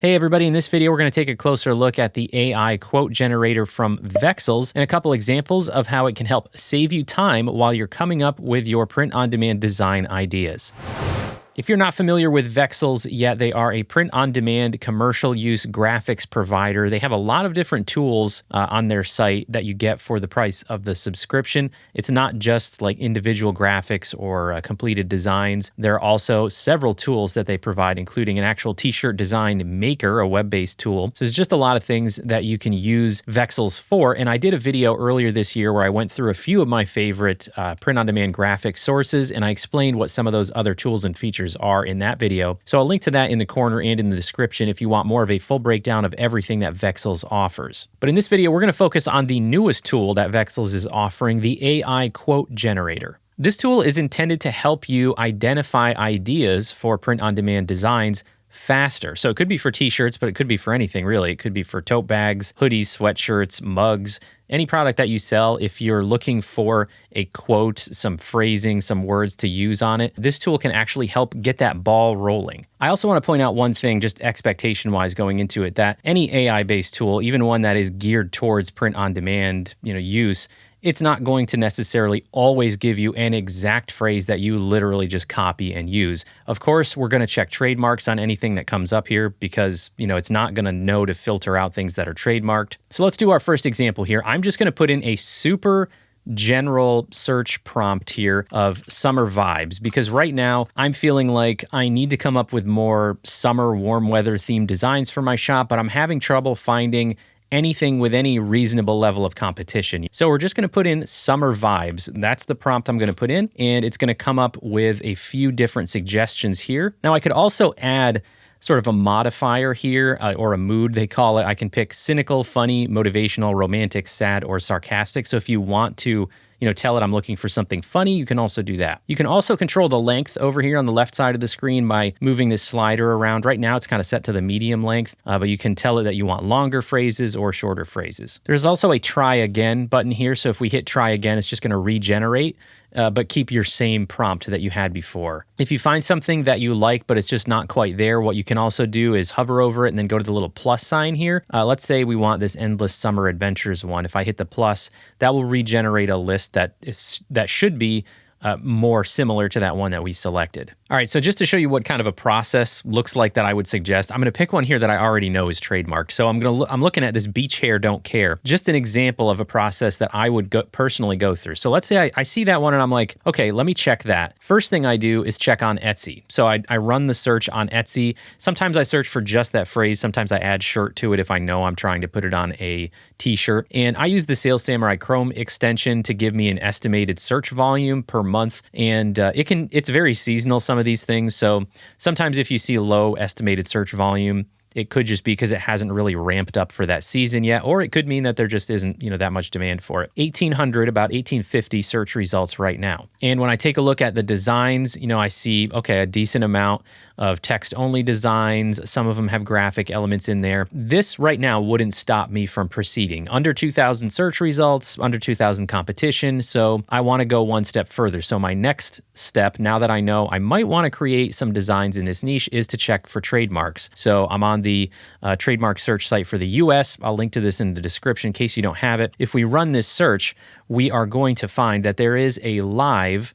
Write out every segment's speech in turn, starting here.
Hey everybody, in this video we're going to take a closer look at the AI quote generator from Vexels and a couple examples of how it can help save you time while you're coming up with your print-on-demand design ideas. If you're not familiar with Vexels yet, they are a print-on-demand commercial-use graphics provider. They have a lot of different tools on their site that you get for the price of the subscription. It's not just like individual graphics or completed designs. There are also several tools that they provide, including an actual T-shirt design maker, a web-based tool. So there's just a lot of things that you can use Vexels for. And I did a video earlier this year where I went through a few of my favorite print-on-demand graphic sources, and I explained what some of those other tools and features are in that video. So I'll link to that in the corner and in the description if you want more of a full breakdown of everything that Vexels offers. But in this video, we're going to focus on the newest tool that Vexels is offering, the AI quote generator. This tool is intended to help you identify ideas for print-on-demand designs faster. So it could be for t-shirts, but it could be for anything really. It could be for tote bags, hoodies, sweatshirts, mugs, any product that you sell. If you're looking for a quote, some phrasing, some words to use on it, this tool can actually help get that ball rolling. I also want to point out one thing, just expectation-wise going into it, that any AI-based tool, even one that is geared towards print-on-demand, use, it's not going to necessarily always give you an exact phrase that you literally just copy and use. Of course, we're going to check trademarks on anything that comes up here because, it's not going to know to filter out things that are trademarked. So let's do our first example here. I'm just going to put in a super general search prompt here of summer vibes because right now I'm feeling like I need to come up with more summer warm weather themed designs for my shop, but I'm having trouble finding anything with any reasonable level of competition. So we're just going to put in summer vibes. That's the prompt I'm going to put in, and it's going to come up with a few different suggestions here. Now I could also add sort of a modifier here, or a mood they call it. I can pick cynical, funny, motivational, romantic, sad, or sarcastic. So if you want to tell it I'm looking for something funny, you can also do that. You can also control the length over here on the left side of the screen by moving this slider around. Right now it's kind of set to the medium length, but you can tell it that you want longer phrases or shorter phrases. There's also a try again button here. So if we hit try again, it's just going to regenerate, but keep your same prompt that you had before. If you find something that you like, but it's just not quite there, what you can also do is hover over it and then go to the little plus sign here. Let's say we want this endless summer adventures one. If I hit the plus, that will regenerate a list that should be more similar to that one that we selected. All right, so just to show you what kind of a process looks like that I would suggest, I'm going to pick one here that I already know is trademarked. So I'm looking at this beach hair don't care, just an example of a process that I would personally go through. So let's say I see that one and I'm like, okay, let me check that. First thing I do is check on Etsy. So I run the search on Etsy. Sometimes I search for just that phrase. Sometimes I add shirt to it if I know I'm trying to put it on a t-shirt. And I use the Sales Samurai Chrome extension to give me an estimated search volume per month. And it's very seasonal, some of these things. So sometimes if you see low estimated search volume, it could just be because it hasn't really ramped up for that season yet, or it could mean that there just isn't, that much demand for it. 1,800, about 1,850 search results right now. And when I take a look at the designs, I see, okay, a decent amount of text-only designs. Some of them have graphic elements in there. This right now wouldn't stop me from proceeding. Under 2,000 search results, under 2,000 competition, so I want to go one step further. So my next step, now that I know I might want to create some designs in this niche, is to check for trademarks. So I'm on the trademark search site for the US. I'll link to this in the description in case you don't have it. If we run this search, we are going to find that there is a live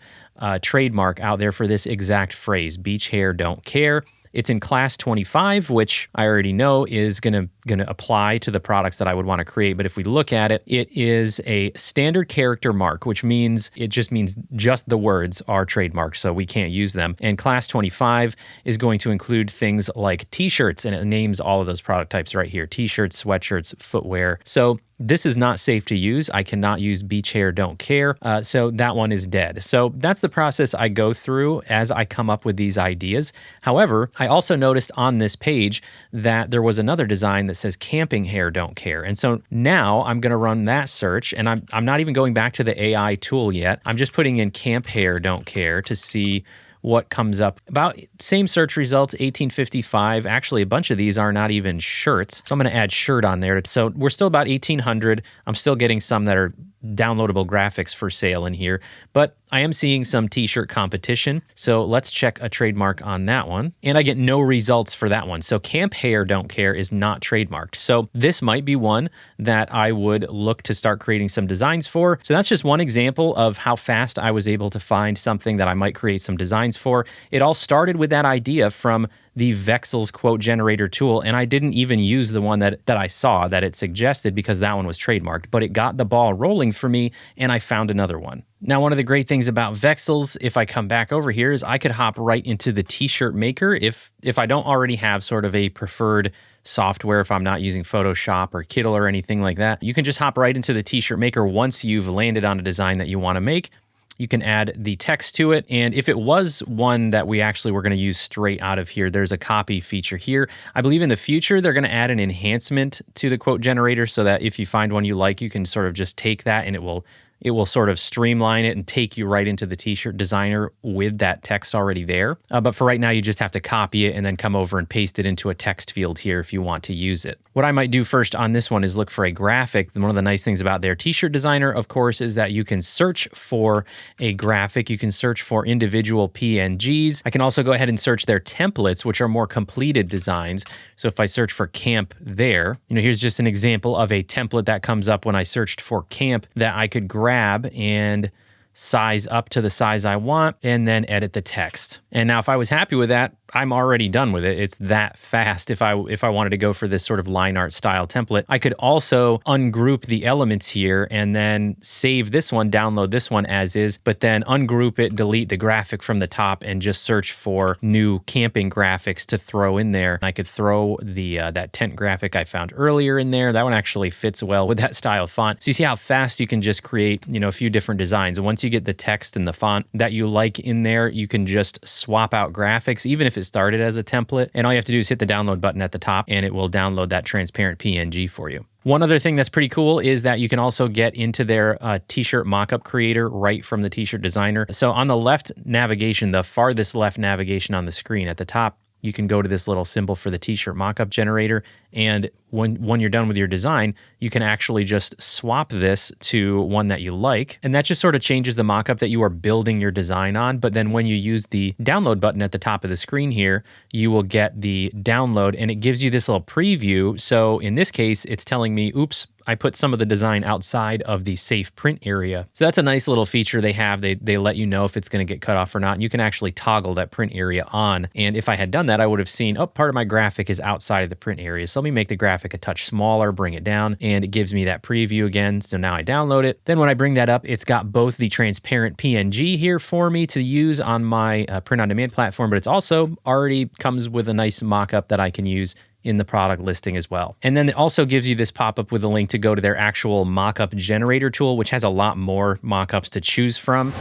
trademark out there for this exact phrase, beach hair don't care. It's in class 25, which I already know is going to apply to the products that I would want to create. But if we look at it, it is a standard character mark, which means just the words are trademarked, so we can't use them. And class 25 is going to include things like t-shirts, and it names all of those product types right here: t-shirts, sweatshirts, footwear. So this is not safe to use. I cannot use beach hair don't care. So that one is dead. So that's the process I go through as I come up with these ideas. However, I also noticed on this page that there was another design that says camping hair don't care. And so now I'm going to run that search, and I'm not even going back to the AI tool yet. I'm just putting in camp hair don't care to see what comes up. About same search results, 1855. Actually, a bunch of these are not even shirts. So I'm going to add shirt on there. So we're still about 1800. I'm still getting some that are downloadable graphics for sale in here, but I am seeing some t-shirt competition. So let's check a trademark on that one. And I get no results for that one. So Camp Hair Don't Care is not trademarked. So this might be one that I would look to start creating some designs for. So that's just one example of how fast I was able to find something that I might create some designs for. It all started with that idea from the Vexels quote generator tool, and I didn't even use the one that I saw that it suggested because that one was trademarked, but it got the ball rolling for me and I found another one. Now, one of the great things about Vexels, if I come back over here, is I could hop right into the TShirt Maker if I don't already have sort of a preferred software, if I'm not using Photoshop or Kittl or anything like that. You can just hop right into the TShirt Maker once you've landed on a design that you want to make. You can add the text to it, and if it was one that we actually were going to use straight out of here, there's a copy feature here. I believe in the future, they're going to add an enhancement to the quote generator so that if you find one you like, you can sort of just take that and it will sort of streamline it and take you right into the t-shirt designer with that text already there. But for right now, you just have to copy it and then come over and paste it into a text field here if you want to use it. What I might do first on this one is look for a graphic. One of the nice things about their t-shirt designer, of course, is that you can search for a graphic. You can search for individual PNGs. I can also go ahead and search their templates, which are more completed designs. So if I search for camp there, here's just an example of a template that comes up when I searched for camp that I could grab and size up to the size I want and then edit the text. And now if I was happy with that, I'm already done with it. It's that fast if I wanted to go for this sort of line art style template. I could also ungroup the elements here and then save this one, download this one as is, but then ungroup it, delete the graphic from the top and just search for new camping graphics to throw in there. I could throw the that tent graphic I found earlier in there. That one actually fits well with that style font. So you see how fast you can just create, a few different designs. And once you get the text and the font that you like in there, you can just swap out graphics, even if it started as a template. And all you have to do is hit the download button at the top and it will download that transparent PNG for you. One other thing that's pretty cool is that you can also get into their t-shirt mockup creator right from the t-shirt designer. So on the left navigation, the farthest left navigation on the screen at the top, you can go to this little symbol for the t-shirt mockup generator. And when you're done with your design, you can actually just swap this to one that you like. And that just sort of changes the mockup that you are building your design on. But then when you use the download button at the top of the screen here, you will get the download and it gives you this little preview. So in this case, it's telling me, oops, I put some of the design outside of the safe print area. So that's a nice little feature they have. They let you know if it's going to get cut off or not. And you can actually toggle that print area on. And if I had done that, I would have seen, oh, part of my graphic is outside of the print area. So let me make the graphic a touch smaller, bring it down, and it gives me that preview again. So now I download it. Then when I bring that up, it's got both the transparent PNG here for me to use on my print-on-demand platform, but it's also already comes with a nice mock-up that I can use in the product listing as well. And then it also gives you this pop-up with a link to go to their actual mock-up generator tool, which has a lot more mock-ups to choose from.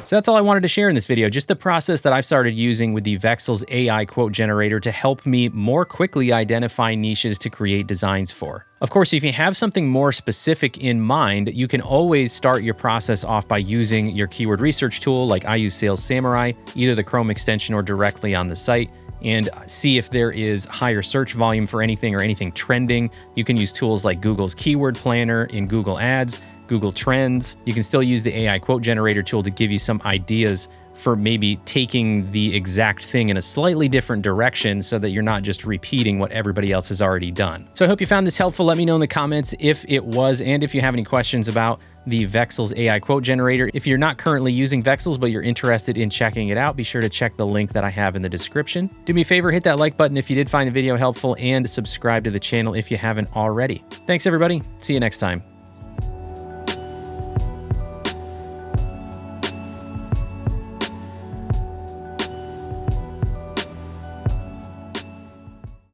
So that's all I wanted to share in this video, just the process that I've started using with the Vexels AI quote generator to help me more quickly identify niches to create designs for. Of course, if you have something more specific in mind, you can always start your process off by using your keyword research tool like I use Sales Samurai, either the Chrome extension or directly on the site, and see if there is higher search volume for anything or anything trending. You can use tools like Google's Keyword Planner in Google Ads, Google Trends. You can still use the AI quote generator tool to give you some ideas for maybe taking the exact thing in a slightly different direction so that you're not just repeating what everybody else has already done. So I hope you found this helpful. Let me know in the comments if it was, and if you have any questions about the Vexels AI quote generator. If you're not currently using Vexels, but you're interested in checking it out, be sure to check the link that I have in the description. Do me a favor, hit that like button if you did find the video helpful, and subscribe to the channel if you haven't already. Thanks everybody. See you next time.